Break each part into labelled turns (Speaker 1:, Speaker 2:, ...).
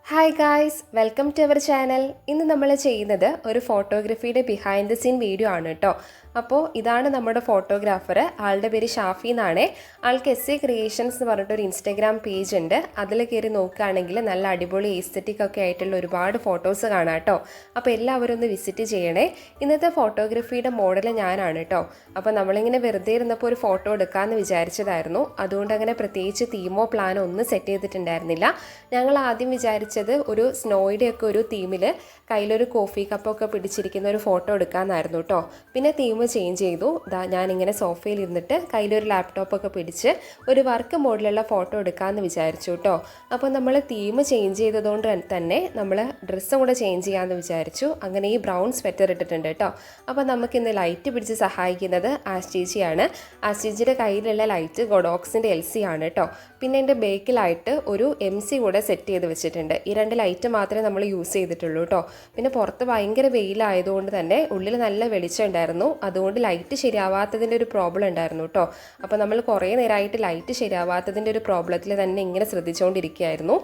Speaker 1: Hi guys, welcome to our channel. ഇന്ന് നമ്മൾ ചെയ്യുന്നത് ഒരു ഫോട്ടോഗ്രാഫിയുടെ ബിഹൈൻഡ് ദ സീൻ വീഡിയോ ആണ് കേട്ടോ. അപ്പോൾ ഇതാണ് നമ്മുടെ ഫോട്ടോഗ്രാഫർ. ആളുടെ പേര് ഷാഫി എന്നാണ്. ആൾക്ക് എസ് എ ക്രിയേഷൻസ് എന്ന് പറഞ്ഞിട്ടൊരു ഇൻസ്റ്റാഗ്രാം പേജ് ഉണ്ട്. അതിൽ കയറി നോക്കുകയാണെങ്കിൽ നല്ല അടിപൊളി എസ്തെറ്റിക് ഒക്കെ ആയിട്ടുള്ള ഒരുപാട് ഫോട്ടോസ് കാണാം കേട്ടോ. അപ്പോൾ എല്ലാവരും ഒന്ന് വിസിറ്റ് ചെയ്യണേ. ഇന്നത്തെ ഫോട്ടോഗ്രാഫിയുടെ മോഡൽ ഞാനാണ് കേട്ടോ. അപ്പോൾ നമ്മളിങ്ങനെ വെറുതെ ഇരുന്നപ്പോൾ ഒരു ഫോട്ടോ എടുക്കാമെന്ന് വിചാരിച്ചതായിരുന്നു. അതുകൊണ്ട് അങ്ങനെ പ്രത്യേകിച്ച് തീമോ പ്ലാനോ ഒന്നും സെറ്റ് ചെയ്തിട്ടുണ്ടായിരുന്നില്ല. ഞങ്ങൾ ആദ്യം വിചാരിച്ചത് ഒരു സ്നോയുടെ ഒക്കെ ഒരു തീമിൽ കയ്യിലൊരു കോഫി കപ്പൊക്കെ പിടിച്ചിരിക്കുന്ന ഒരു ഫോട്ടോ എടുക്കാമെന്നായിരുന്നു കേട്ടോ. പിന്നെ തീം ചേഞ്ച് ചെയ്തു. ഞാനിങ്ങനെ സോഫയിൽ ഇരുന്നിട്ട് കയ്യിലൊരു ലാപ്ടോപ്പൊക്കെ പിടിച്ച് ഒരു വർക്ക് മോഡിലുള്ള ഫോട്ടോ എടുക്കാമെന്ന് വിചാരിച്ചു കേട്ടോ. അപ്പോൾ നമ്മൾ തീം ചേഞ്ച് ചെയ്തതുകൊണ്ട് തന്നെ നമ്മൾ ഡ്രസ്സും കൂടെ ചേഞ്ച് ചെയ്യാമെന്ന് വിചാരിച്ചു. അങ്ങനെ ഈ ബ്രൗൺ സ്വെറ്റർ ഇട്ടിട്ടുണ്ട് കേട്ടോ. അപ്പോൾ നമുക്കിന്ന് ലൈറ്റ് പിടിച്ച് സഹായിക്കുന്നത് ആസ്റ്റേജിയാണ്. ആസ്റ്റേജിയുടെ കയ്യിലുള്ള ലൈറ്റ് ഗൊഡോക്സിൻ്റെ LC ആണ് കേട്ടോ. പിന്നെ എൻ്റെ ബേക്കിലായിട്ട് ഒരു MC കൂടെ സെറ്റ് ചെയ്ത് വെച്ചിട്ടുണ്ട്. ഈ രണ്ട് ലൈറ്റ് മാത്രമേ നമ്മൾ യൂസ് ചെയ്തിട്ടുള്ളൂ കേട്ടോ. പിന്നെ പുറത്ത് ഭയങ്കര വെയിലായതുകൊണ്ട് തന്നെ ഉള്ളിൽ നല്ല വെളിച്ചം ഉണ്ടായിരുന്നു. അതുകൊണ്ട് ലൈറ്റ് ശരിയാവാത്തതിൻ്റെ ഒരു പ്രോബ്ലം ഉണ്ടായിരുന്നു കേട്ടോ. അപ്പോൾ നമ്മൾ കുറേ നേരമായിട്ട് ലൈറ്റ് ശരിയാവാത്തതിൻ്റെ ഒരു പ്രോബ്ലത്തിൽ തന്നെ ഇങ്ങനെ ശ്രദ്ധിച്ചുകൊണ്ടിരിക്കുകയായിരുന്നു.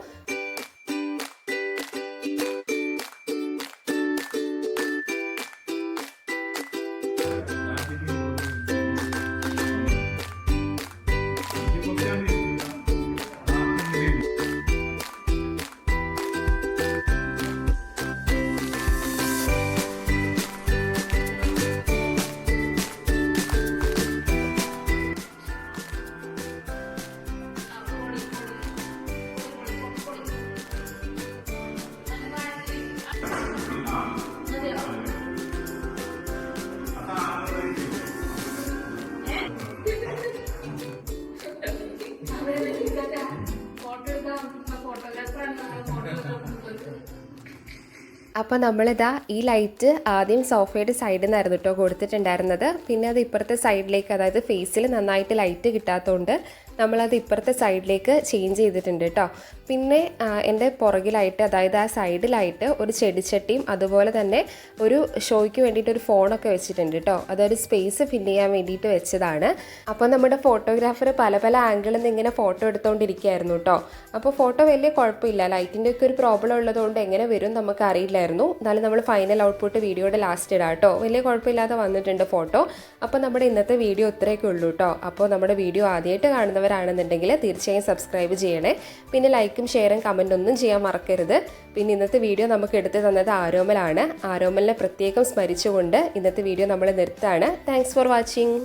Speaker 1: അപ്പോൾ നമ്മളിതാ ഈ ലൈറ്റ് ആദ്യം സോഫയുടെ സൈഡിൽ നിന്നായിരുന്നു കേട്ടോ കൊടുത്തിട്ടുണ്ടായിരുന്നത്. പിന്നെ അത് ഇപ്പുറത്തെ സൈഡിലേക്ക്, അതായത് ഫേസിൽ നന്നായിട്ട് ലൈറ്റ് കിട്ടാത്തതുകൊണ്ട് നമ്മളത് ഇപ്പുറത്തെ സൈഡിലേക്ക് ചേഞ്ച് ചെയ്തിട്ടുണ്ട് കേട്ടോ. പിന്നെ എൻ്റെ പുറകിലായിട്ട്, അതായത് ആ സൈഡിലായിട്ട് ഒരു ചെടിച്ചട്ടിയും അതുപോലെ തന്നെ ഒരു ഷോയ്ക്ക് വേണ്ടിയിട്ട് ഒരു ഫോണൊക്കെ വെച്ചിട്ടുണ്ട് കേട്ടോ. അതൊരു സ്പേസ് ഫില്ല് ചെയ്യാൻ വേണ്ടിയിട്ട് വെച്ചതാണ്. അപ്പോൾ നമ്മുടെ ഫോട്ടോഗ്രാഫർ പല പല ആംഗിളിൽ നിന്ന് ഇങ്ങനെ ഫോട്ടോ എടുത്തുകൊണ്ടിരിക്കുകയായിരുന്നു കേട്ടോ. അപ്പോൾ ഫോട്ടോ വലിയ കുഴപ്പമില്ല. ലൈറ്റിൻ്റെ ഒക്കെ ഒരു പ്രോബ്ലം ഉള്ളതുകൊണ്ട് എങ്ങനെ വരും നമുക്ക് അറിയില്ലായിരുന്നു. എന്നാലും നമ്മൾ ഫൈനൽ ഔട്ട്പുട്ട് വീഡിയോയുടെ ലാസ്റ്റ് ഇടാം കേട്ടോ. വലിയ കുഴപ്പമില്ലാതെ വന്നിട്ടുണ്ട് ഫോട്ടോ. അപ്പോൾ നമ്മുടെ ഇന്നത്തെ വീഡിയോ ഇത്രയൊക്കെ ഉള്ളൂ കേട്ടോ. അപ്പോൾ നമ്മുടെ വീഡിയോ ആദ്യമായിട്ട് കാണുന്നവരാണെന്നുണ്ടെങ്കിൽ തീർച്ചയായും സബ്സ്ക്രൈബ് ചെയ്യണേ. പിന്നെ ലൈക്കും ഷെയറും കമൻറ്റ് ഒന്നും ചെയ്യാൻ മറക്കരുത്. പിന്നെ ഇന്നത്തെ വീഡിയോ നമുക്ക് എടുത്തു തന്നത് ആരോമലാണ്. ആരോമലിനെ പ്രത്യേകം സ്മരിച്ചുകൊണ്ട് ഇന്നത്തെ വീഡിയോ നമ്മൾ നിർത്താണ്. Thanks for watching.